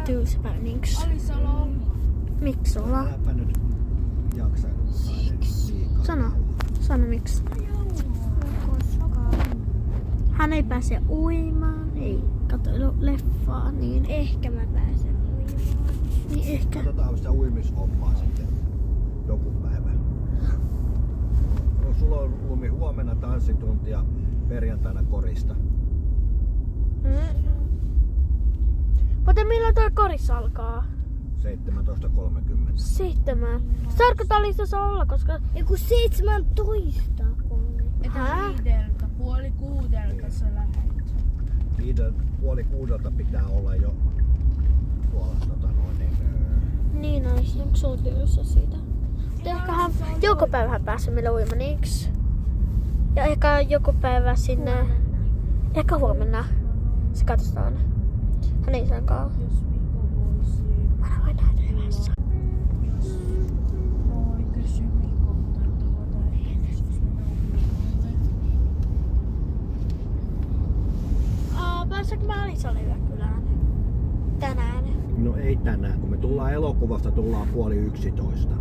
tylsäpä niks. Alisalo. Miksi olla? Äläpä nyt jaksa liikaa. Sano miksi. Hän ei pääse uimaan, ei katso leffaa, niin Ehkä mä pääsen uimaan. niin ehkä. Katsotaan sitä uimishommaa sitten joku päivä. No, sulla on Lumi huomenna tanssitunti ja perjantaina korista. Mutta milloin toi koris alkaa? 17.30. 7. Tarkoittaa lisässä olla, koska... Joku 17. Hä? 5:30 sä lähet. 5:30 pitää olla jo tuolla Niin olisi, onko sulla tylsä siitä? Mutta ehkä joku päivä pääsee meillä uimaan, niiks? Ja ehkä joku päivä sinne... Ehkä huomenna. Se katsotaan. Hän ei saakaan. Jos Miko voisi. Mä voin nähdä yhdessä. Voi kysy Mikolta, että voidaan joskus mennä uimaan. Pääseekö mä Alisalle yökylään? Tänään. No ei tänään, kun me tullaan elokuvasta, tullaan 10:30.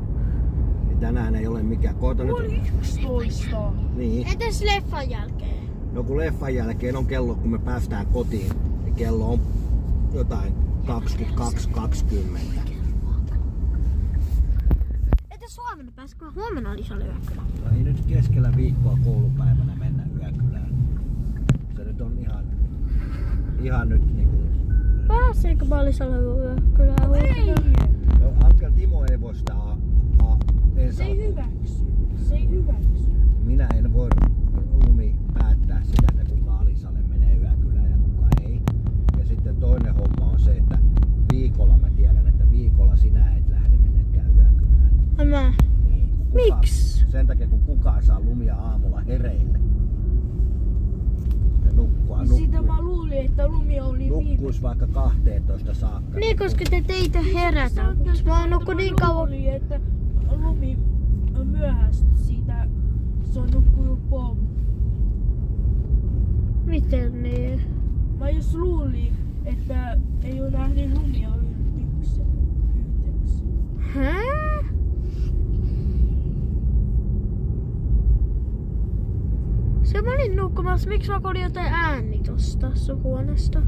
Niin tänään ei ole mikään. Koita nyt... 11. Niin. Entäs leffan jälkeen? No kun leffan jälkeen on kello, kun me päästään kotiin, niin kello on jotain 22:20. Entäs huomenna pääsekö huomenna Alisalle yökylään? No ei nyt keskellä viikkoa koulupäivänä mennä yökylään. Se nyt on ihan nyt niinku... Pääseekö mä Alisalle yökylään huomenna? No Ankel Timo ei voi sitä Se ei hyväksy. Minä en voi Lumi päättää sitä, että kuka Alisalle menee yökylään ja kuka ei. Ja sitten toinen homma on se, että viikolla mä tiedän, että viikolla sinä et lähde minnekään yökylään. Mä. Niin, Miksi? Sen takia kun kukaan saa Lumia aamulla hereille. Ja nukkua. Sitä mä luulin, että Lumi oli viime. Nukkuis vaikka 12 saakka. Niin, koska te teitä herätä. Mä oon nukkunut niin kauan. Luulin, että Lumi myöhästi siitä. Se on nukkunut pommi. Miten niin? Mä jos luulin, että ei ole nähnyt Lumia yhteensä. Hää? Se mä olin nukkumassa. Miksi mä kuulin jotain ääni tosta sun huoneesta?